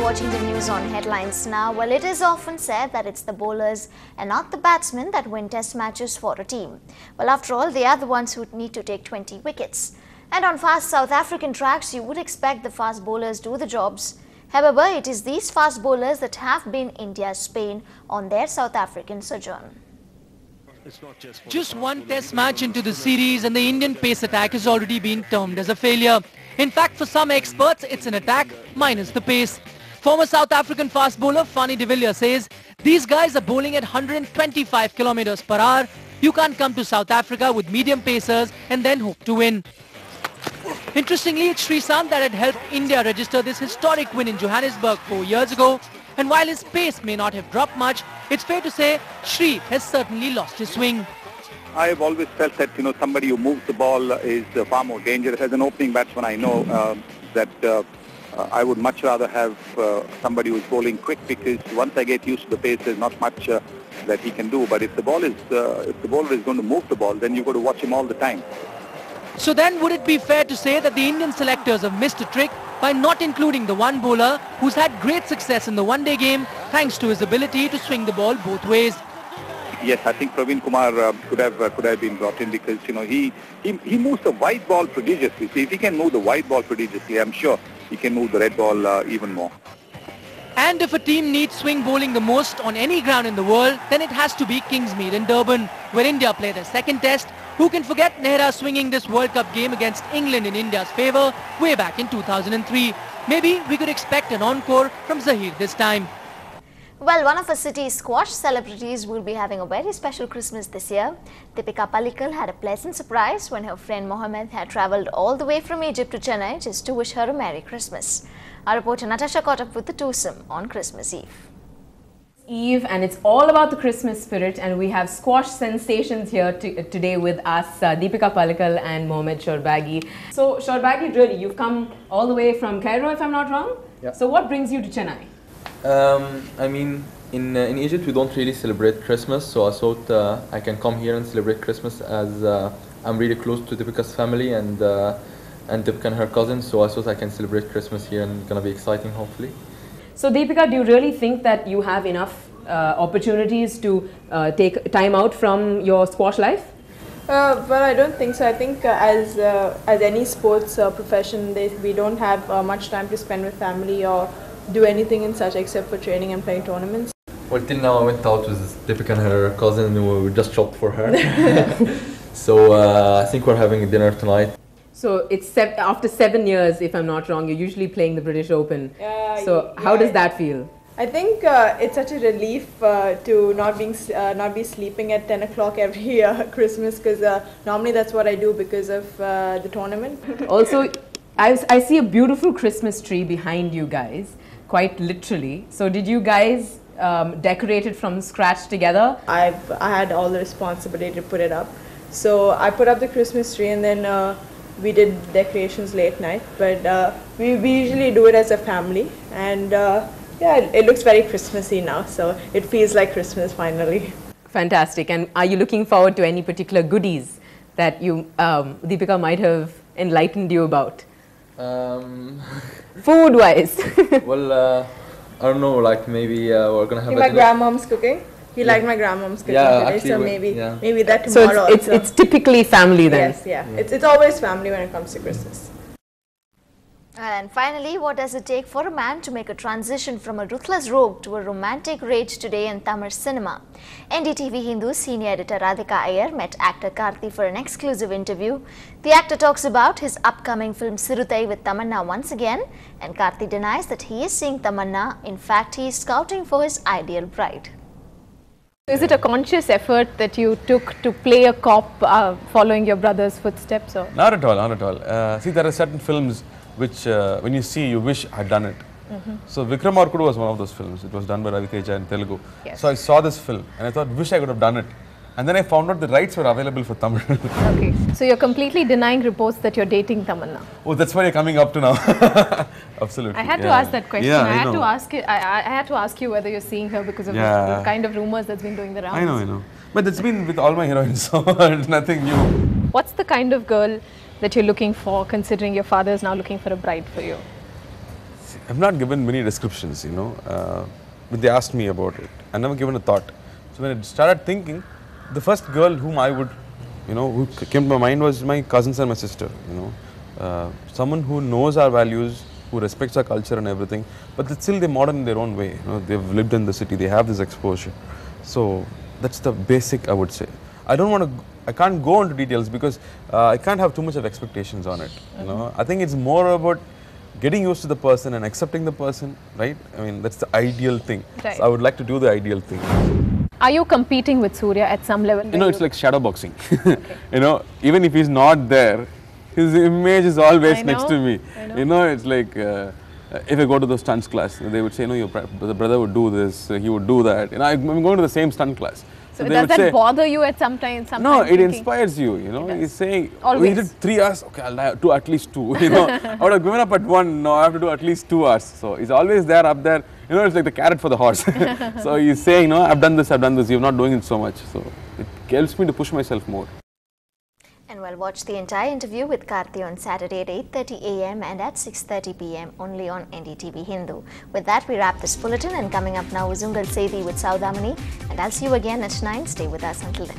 watching the news on headlines now. Well, it is often said that it's the bowlers and not the batsmen that win test matches for a team. Well, after all, they are the ones who need to take 20 wickets. And on fast South African tracks, you would expect the fast bowlers do the jobs. However, it is these fast bowlers that have been India's pain on their South African sojourn. Just one test match into the series and the Indian pace attack has already been termed as a failure. In fact, for some experts, it's an attack minus the pace. Former South African fast bowler Fanie de Villiers says, these guys are bowling at 125 kilometers per hour. You can't come to South Africa with medium pacers and then hope to win. Interestingly, it's Sreesanth that had helped India register this historic win in Johannesburg 4 years ago. And while his pace may not have dropped much, it's fair to say Sri has certainly lost his swing. I have always felt that, somebody who moves the ball is far more dangerous. As an opening batsman, I know that I would much rather have somebody who is bowling quick, because once I get used to the pace, there's not much that he can do. But if the bowler is going to move the ball, then you've got to watch him all the time. So then would it be fair to say that the Indian selectors have missed a trick by not including the one bowler who's had great success in the one-day game thanks to his ability to swing the ball both ways? Yes, I think Praveen Kumar could have been brought in, because he moves the white ball prodigiously. See, if he can move the white ball prodigiously, I'm sure he can move the red ball even more. And if a team needs swing bowling the most on any ground in the world, then it has to be Kingsmead in Durban, where India play their second test. Who can forget Nehra swinging this World Cup game against England in India's favour way back in 2003? Maybe we could expect an encore from Zahir this time. Well, one of our city's squash celebrities will be having a very special Christmas this year. Deepika Pallikal had a pleasant surprise when her friend Mohammed had travelled all the way from Egypt to Chennai just to wish her a Merry Christmas. Our reporter Natasha caught up with the twosome on Christmas Eve. And it's all about the Christmas spirit, and we have squash sensations here today with us, Deepika Pallikal and Mohammed Shourbaghi. So Shourbaghi, really, you've come all the way from Cairo, if I'm not wrong? Yeah. So what brings you to Chennai? I mean, in Egypt we don't really celebrate Christmas, so I thought I can come here and celebrate Christmas, as I'm really close to Deepika's family and Deepika and her cousins, so I thought I can celebrate Christmas here, and it's gonna be exciting, hopefully. So Deepika, do you really think that you have enough opportunities to take time out from your squash life? Well, I don't think so. I think as any sports profession, we don't have much time to spend with family or do anything in such except for training and playing tournaments. Well, till now I went out with Deepika and her cousin, and we just shopped for her. So I think we're having a dinner tonight. So it's after 7 years, if I'm not wrong, you're usually playing the British Open. So how does that feel? I think it's such a relief to not be sleeping at 10 o'clock every Christmas, because normally that's what I do because of the tournament. Also, I see a beautiful Christmas tree behind you guys, quite literally. So did you guys decorate it from scratch together? I had all the responsibility to put it up. So I put up the Christmas tree, and then we did decorations late night, but we usually do it as a family, and yeah, it looks very Christmassy now, so it feels like Christmas finally. Fantastic. And are you looking forward to any particular goodies that you, Deepika, might have enlightened you about? Food-wise. Well, I don't know, like maybe we're gonna have my grandmom's cooking. He liked my grandmom's cooking today, actually, so maybe that tomorrow. So it's typically family then? Yes, yeah. It's always family when it comes to Christmas. And finally, what does it take for a man to make a transition from a ruthless rogue to a romantic rage today in Tamil cinema? Ndtv-Hindu senior editor Radhika Iyer met actor Karthi for an exclusive interview. The actor talks about his upcoming film Sirutai with Tamanna once again, and Karthi denies that he is seeing Tamanna. In fact, he is scouting for his ideal bride. Is it a conscious effort that you took to play a cop following your brother's footsteps? Or? Not at all, not at all. See, there are certain films which when you see, you wish I'd done it. So Vikramarkudu was one of those films. It was done by Ravi Teja in Telugu. Yes. So I saw this film and I thought, wish I could have done it. And then I found out the rights were available for Tamil. Okay, so you're completely denying reports that you're dating Tamanna. Oh, that's why you're coming up to now. Absolutely. I had to ask that question. Yeah, I had to ask you whether you're seeing her because of the kind of rumors that's been doing the rounds. I know. But it's been with all my heroines, so it's nothing new. What's the kind of girl that you're looking for, considering your father is now looking for a bride for you? I've not given many descriptions, you know, but they asked me about it. I never given a thought. So when I started thinking, the first girl whom I would, you know, who came to my mind was my cousins and my sister, you know. Someone who knows our values, who respects our culture and everything, but still they're modern in their own way. You know, they've lived in the city, they have this exposure. So that's the basic, I would say. I can't go into details because I can't have too much of expectations on it. You know, I think it's more about getting used to the person and accepting the person, right? I mean, that's the ideal thing. Right. So I would like to do the ideal thing. Are you competing with Surya at some level? You know, it's like shadow boxing. You know, even if he's not there, his image is always next to me. You know, it's like if I go to the stunts class, they would say, no, your brother would do this, he would do that. You know, I'm going to the same stunt class. So does that bother you at some time? No, it inspires you, you know. He's saying, we did 3 hours, okay, I'll do at least 2, you know. I would have given up at 1, no, I have to do at least 2 hours. So he's always there, up there, you know, it's like the carrot for the horse. So he's saying, no, I've done this, you're not doing it so much. So it helps me to push myself more. And we'll watch the entire interview with Karthi on Saturday at 8:30 a.m. and at 6:30 p.m. only on Ndtv-Hindu. With that, we wrap this bulletin, and coming up now is Ungal Sethi with Saudamani, and I'll see you again at 9. Stay with us until then.